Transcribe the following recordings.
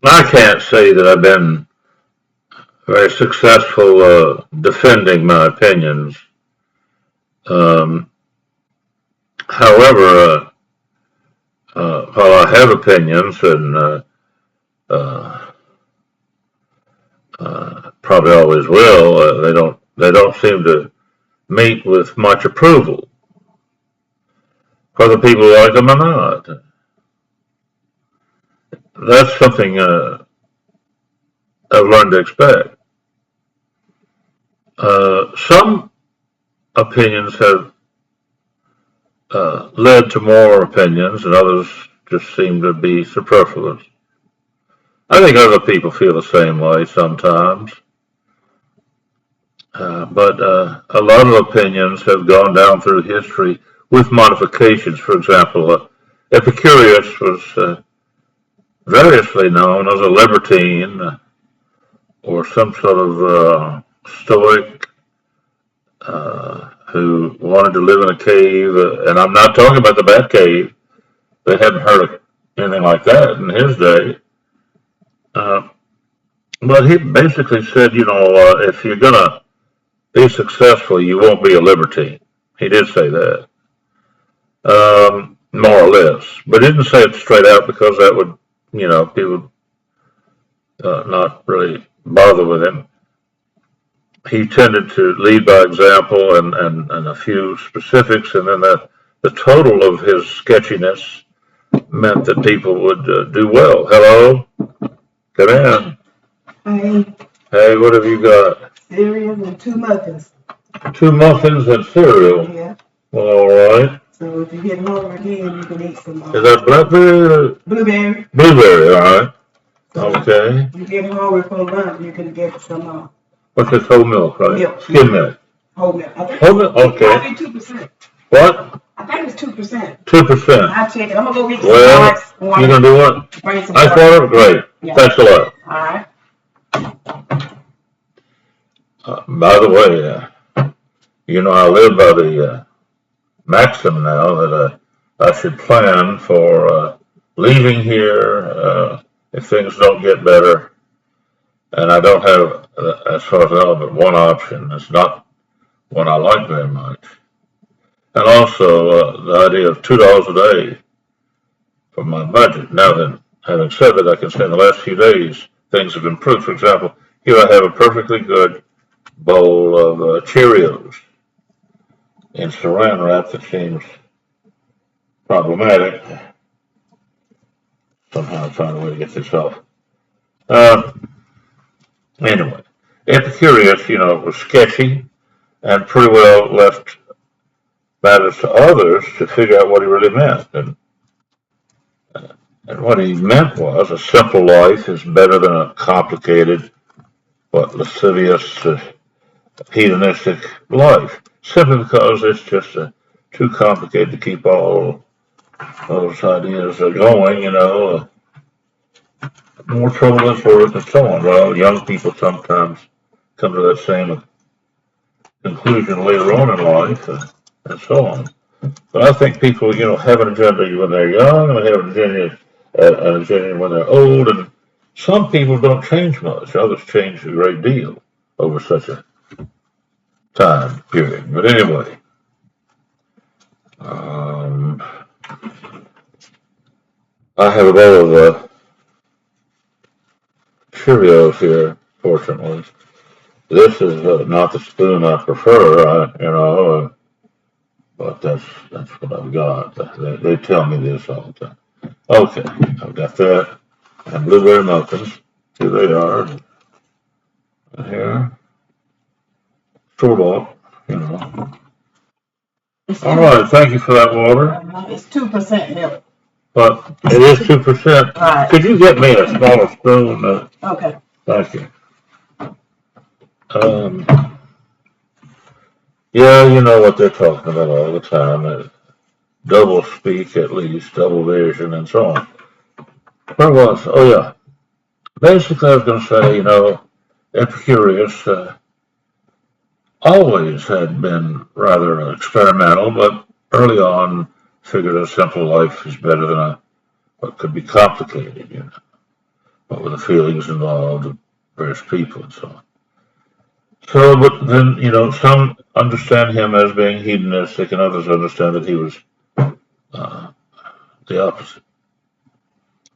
I can't say that I've been very successful defending my opinions. Um, however, while I have opinions and uh, probably always will, they don't seem to meet with much approval, whether people like them or not. That's something I've learned to expect. Some opinions have led to more opinions, and others just seem to be superfluous. I think other people feel the same way sometimes, but a lot of opinions have gone down through history with modifications. For example, Epicurious was variously known as a libertine or some sort of stoic who wanted to live in a cave. And I'm not talking about the Bat Cave. They hadn't heard of anything like that in his day. Uh, but he basically said, if you're going to be successful, you won't be a libertine. He did say that, more or less. But he didn't say it straight out because that would, people not really bother with him. He tended to lead by example and a few specifics, and then the total of his sketchiness meant that people would do well. Hello, come in. Hey, Hey, what have you got? cereal and two muffins. 2 muffins and cereal. Yeah. Well, all right. So if you get hungry again, you can eat some Is that blackberry or blueberry. blueberry? All right. So Okay. if you get hungry for lunch, you can get some What's this whole milk, right? milk. Skim milk. Whole milk. I think Whole milk. Okay. I think 2%. What? I think it's 2%. 2%. I'll check it. I'm gonna go get some Well, ice water. you're gonna do what? Bring some Ice water? Great. Yeah. Thanks a lot. All right. By the way, I live by the maxim now that I should plan for leaving here if things don't get better. And I don't have, as far as I know, but one option. It's not one I like very much. And also the idea of $2 a day for my budget. Now then, having said that, I can say in the last few days things have improved. For example, here I have a perfectly good bowl of Cheerios in saran wrap that seems problematic. Somehow I'm trying a way to get this off. Uh, anyway, Epicurious, was sketchy and pretty well left matters to others to figure out what he really meant. And what he meant was a simple life is better than a complicated, lascivious, hedonistic life. Simply because it's just too complicated to keep all those ideas going. More trouble than worth, and so on. Well, young people sometimes come to that same conclusion later on in life, and so on. But I think people, have an agenda when they're young, and they have an agenda when they're old, and some people don't change much. Others change a great deal over such a time period. But anyway, I have a bowl of Cheerios here, fortunately. This is not the spoon I prefer, but that's what I've got. They tell me this all the time. Okay, I've got that and blueberry muffins. Here they are. Here, store bought. All right, thank you for that water. It's 2% milk. But it is 2%. Right. Could you get me a smaller spoon? Okay. Thank you. Um, yeah, you know what they're talking about all the time. Double speak, at least, double vision, and so on. Where was? Oh, yeah. Basically, I was going to say, Epicurious always had been rather experimental, but early on figured a simple life is better than what could be complicated. what were the feelings involved of various people and so on. So, but then, some understand him as being hedonistic and others understand that he was uh, the opposite.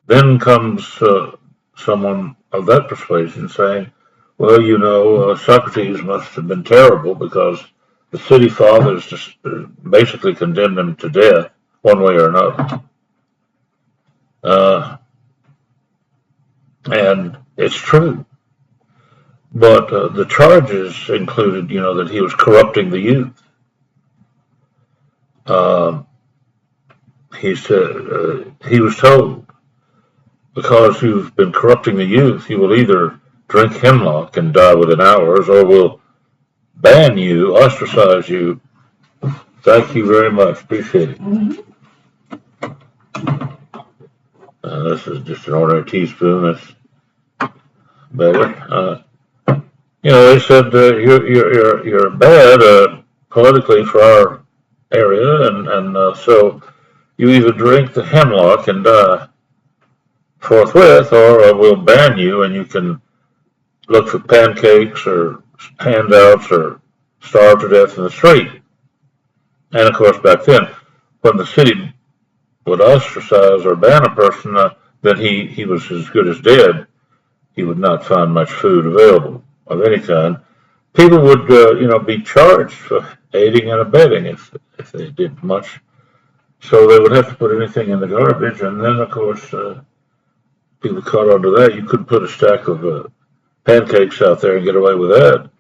Then comes someone of that persuasion saying, well, Socrates must have been terrible because the city fathers just basically condemned him to death one way or another. And it's true. But the charges included, that he was corrupting the youth. He said he was told, because you've been corrupting the youth, you will either drink hemlock and die within hours, or we'll ban you, ostracize you. Thank you very much. Appreciate it. Mm-hmm. This is just an ordinary teaspoon. That's better. They said you're bad politically for our area, and so you either drink the hemlock and die forthwith, or we'll ban you, and you can look for pancakes or handouts or starve to death in the street. And of course, back then, when the city would ostracize or ban a person, then he was as good as dead. He would not find much food available of any kind. People would, be charged for aiding and abetting if they did much. So they would have to put anything in the garbage, and then, of course, people caught on to that. You couldn't put a stack of pancakes out there and get away with that,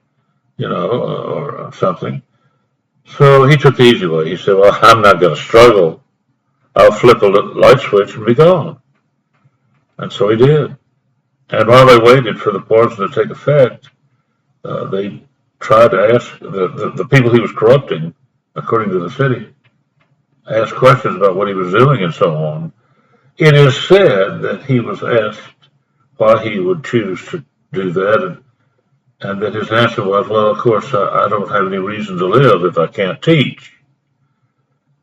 or something. So he took the easy way. He said, well, I'm not going to struggle. I'll flip a light switch and be gone. And so he did. And while they waited for the poison to take effect, they tried to ask the people he was corrupting, according to the city, ask questions about what he was doing and so on. It is said that he was asked why he would choose to do that, and that his answer was, well, of course, I don't have any reason to live if I can't teach.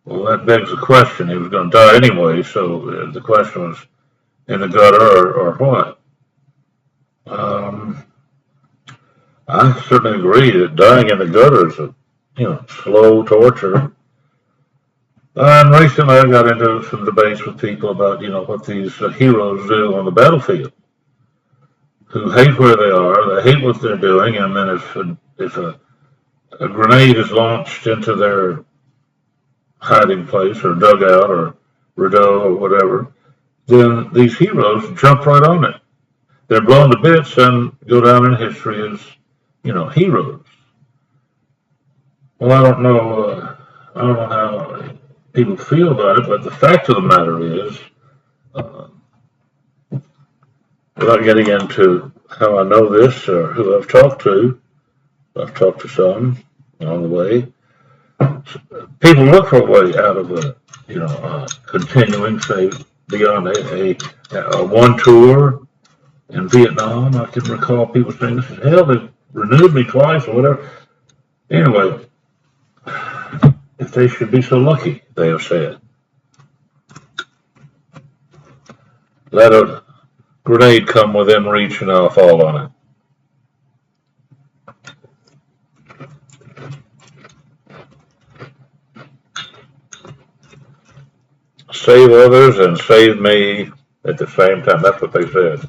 Well, that begs the question. He was going to die anyway, so the question was in the gutter or what? I certainly agree that dying in the gutter is a slow torture. And recently I got into some debates with people about, what these heroes do on the battlefield, who hate where they are, they hate what they're doing, and then if a grenade is launched into their hiding place or dugout or redoubt or whatever, then these heroes jump right on it. They're blown to bits and go down in history as, heroes. Well, I don't know how people feel about it, but the fact of the matter is, uh, without getting into how I know this or who I've talked to some along the way. People look for a way out of continuing, say, beyond a one tour in Vietnam. I can recall people saying, hell, they renewed me twice or whatever. Anyway, if they should be so lucky, they have said, let a grenade come within reach and I'll fall on it. Save others and save me at the same time. That's what they said.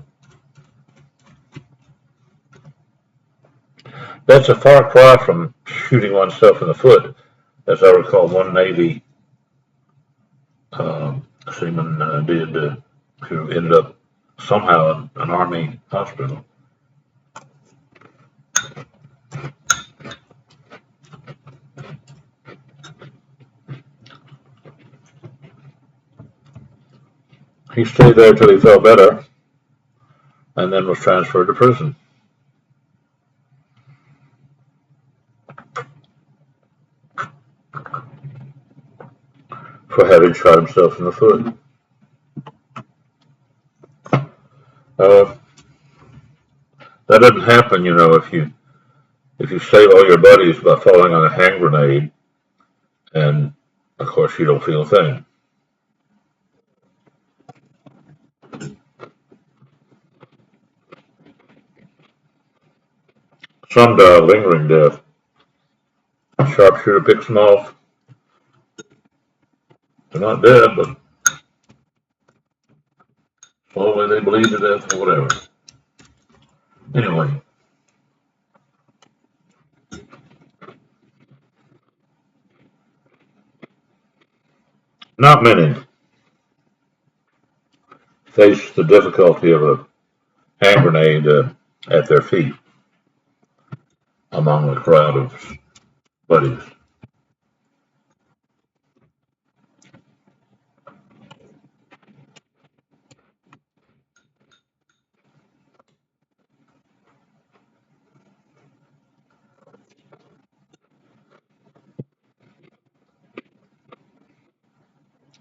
That's a far cry from shooting oneself in the foot, as I recall one Navy seaman did, who ended up somehow in an Army hospital. He stayed there till he felt better, and then was transferred to prison. For having shot himself in the foot. That doesn't happen, if you save all your buddies by falling on a hand grenade, and of course you don't feel a thing. Some die a lingering death. A sharpshooter picks them off. They're not dead, but slowly they bleed to death or whatever. Anyway, not many face the difficulty of a hand grenade at their feet among a crowd of buddies.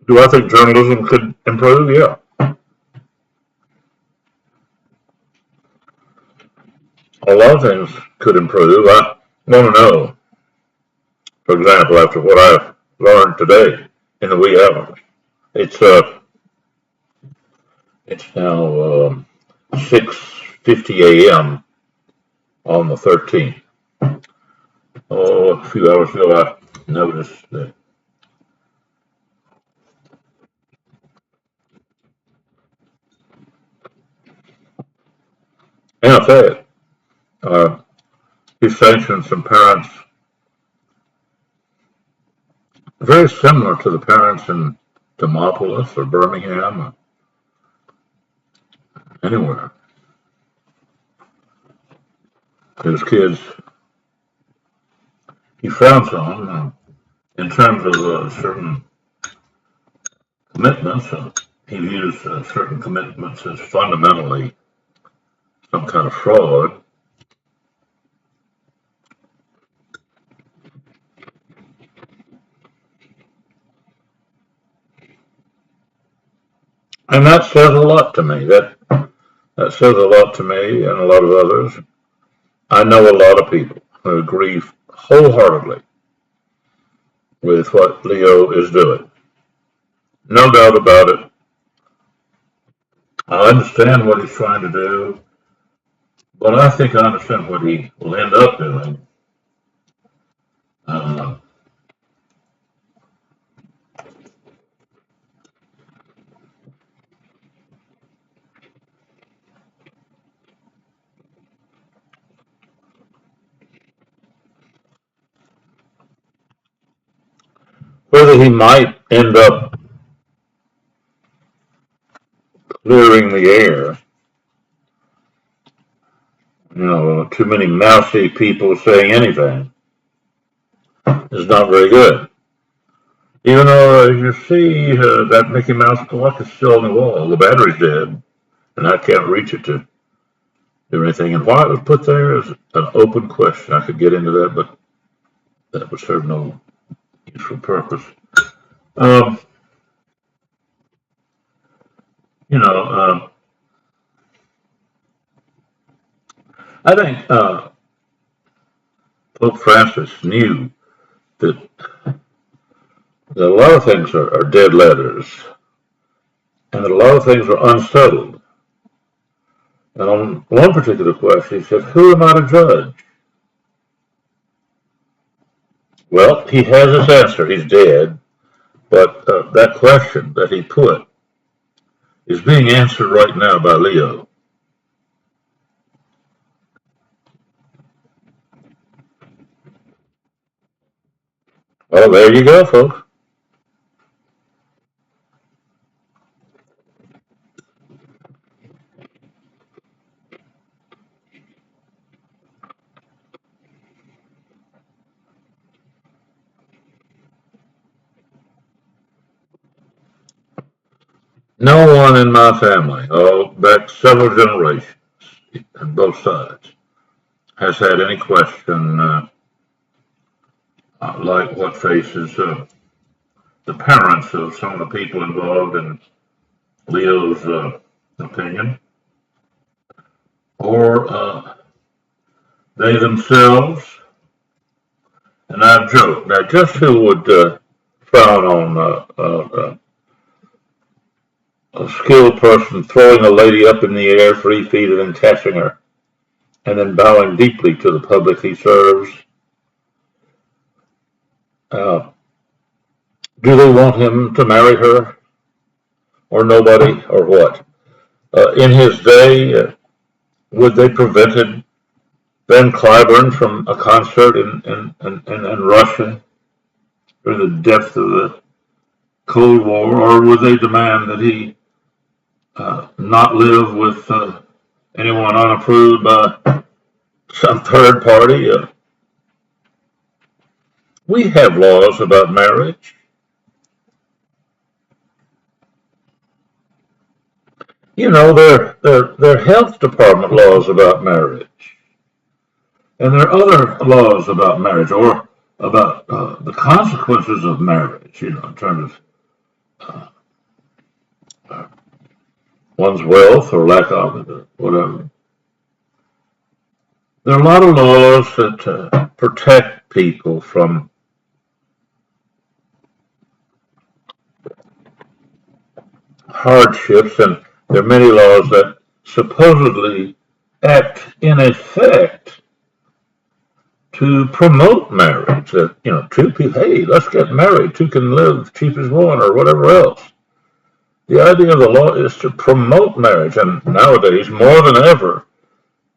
Do I think journalism could improve? Yeah. A lot of things could improve. I want to know, for example, after what I've learned today in the wee hours. It's now 6:50 a.m. on the 13th. Oh, a few hours ago I noticed that. And I said, he sanctioned some parents very similar to the parents in Demopolis or Birmingham or anywhere. His kids, he frowns on in terms of certain commitments. He views certain commitments as fundamentally some kind of fraud. And that says a lot to me. That says a lot to me and a lot of others. I know a lot of people who agree wholeheartedly with what Leo is doing. No doubt about it. I understand what he's trying to do, but I think I understand what he will end up doing. Uh, Whether he might end up clearing the air, too many mousy people saying anything is not very good. Even though you see that Mickey Mouse clock is still on the wall, the battery's dead, and I can't reach it to do anything. And why it was put there is an open question. I could get into that, but that would serve no useful purpose. Um, you know, I think Pope Francis knew that, that a lot of things are dead letters, and that a lot of things are unsettled. And on one particular question, he said, "Who am I to judge?" Well, he has his answer. He's dead. But that question that he put is being answered right now by Leo. Well, there you go, folks. No one in my family, back several generations on both sides, has had any question like what faces the parents of some of the people involved in Leo's opinion, or they themselves. And I've joked, now just who would frown on a skilled person throwing a lady up in the air 3 feet and then catching her and then bowing deeply to the public he serves. Uh, do they want him to marry her, or nobody, or what? In his day, would they prevented Van Cliburn from a concert in Russia during the depth of the Cold War, or would they demand that he not live with anyone unapproved by some third party? We have laws about marriage. You know, there are health department laws about marriage, and there are other laws about marriage, or about the consequences of marriage. You know, in terms of one's wealth or lack of it, or whatever. There are a lot of laws that protect people from hardships, and there are many laws that supposedly act in effect to promote marriage. That, you know, two people, hey, let's get married. Two can live cheap as one, or whatever else. The idea of the law is to promote marriage, and nowadays more than ever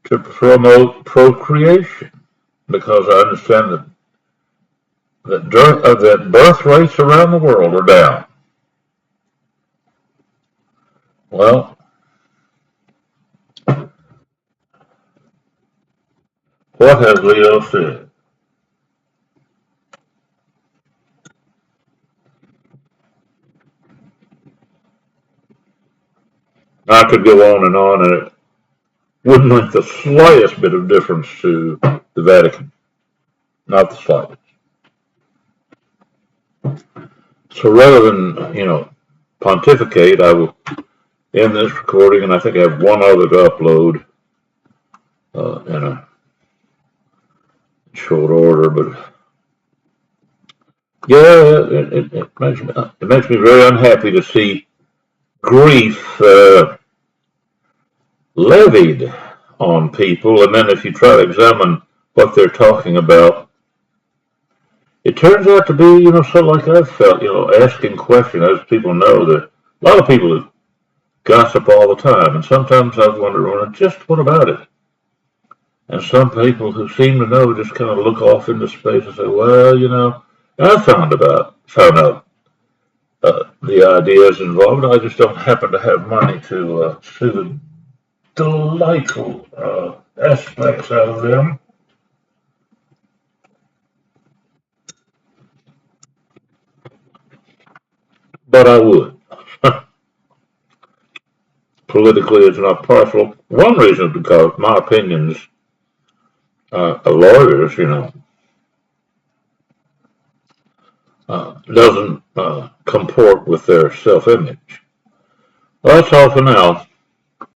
to promote procreation, because I understand that birth rates around the world are down. Well, what has Leo said? I could go on, and it wouldn't make the slightest bit of difference to the Vatican. Not the slightest. So rather than, pontificate, I will end this recording, and I think I have one other to upload in a short order. But yeah, it makes me very unhappy to see grief levied on people, and then if you try to examine what they're talking about, it turns out to be, sort of like I've felt, asking questions. As people know, that a lot of people gossip all the time, and sometimes I've wondered, well, just what about it? And some people who seem to know just kind of look off into space and say, well, and I found out the ideas involved. I just don't happen to have money to see the delightful aspects out of them. But I would. Politically, it's not partial. One reason is because my opinions of lawyers, doesn't comport with their self-image. Well, that's all for now.